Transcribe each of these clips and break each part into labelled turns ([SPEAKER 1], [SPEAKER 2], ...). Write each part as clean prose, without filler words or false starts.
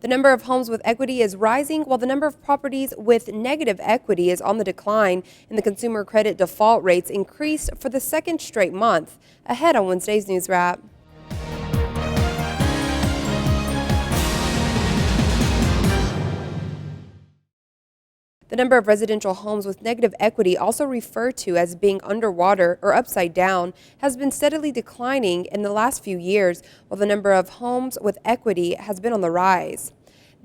[SPEAKER 1] The number of homes with equity is rising, while the number of properties with negative equity is on the decline, and the consumer credit default rates increased for the second straight month. Ahead on Wednesday's News Wrap. The number of residential homes with negative equity, also referred to as being underwater or upside down, has been steadily declining in the last few years, while the number of homes with equity has been on the rise.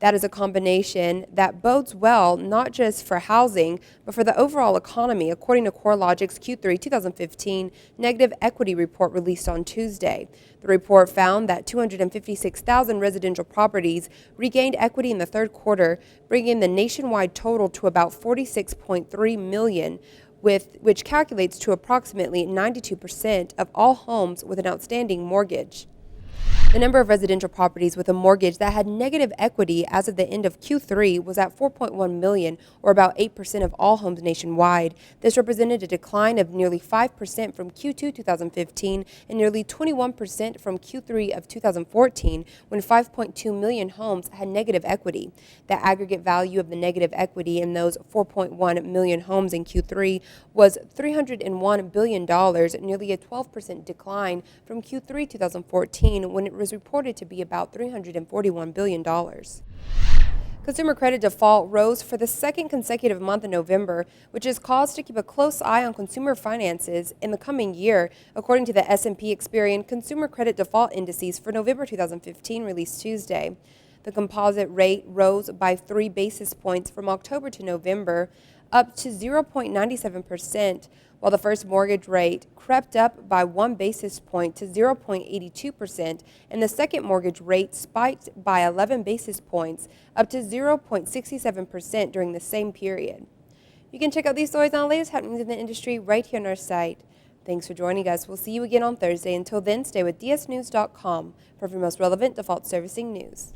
[SPEAKER 1] That is a combination that bodes well not just for housing, but for the overall economy, according to CoreLogic's Q3 2015 negative equity report released on Tuesday. The report found that 256,000 residential properties regained equity in the third quarter, bringing the nationwide total to about 46.3 million, which calculates to approximately 92% of all homes with an outstanding mortgage. The number of residential properties with a mortgage that had negative equity as of the end of Q3 was at 4.1 million, or about 8% of all homes nationwide. This represented a decline of nearly 5% from Q2 2015 and nearly 21% from Q3 of 2014, when 5.2 million homes had negative equity. The aggregate value of the negative equity in those 4.1 million homes in Q3 was $301 billion, nearly a 12% decline from Q3 2014, when it was reported to be about $341 billion. Consumer credit default rose for the second consecutive month in November, which is cause to keep a close eye on consumer finances in the coming year, according to the S&P Experian Consumer Credit Default Indices for November 2015 released Tuesday. The composite rate rose by 3 basis points from October to November, up to 0.97%, while the first mortgage rate crept up by 1 basis point to 0.82%, and the second mortgage rate spiked by 11 basis points up to 0.67% during the same period. You can check out these stories and the latest happenings in the industry right here on our site. Thanks for joining us. We'll see you again on Thursday. Until then, stay with DSNews.com for your most relevant default servicing news.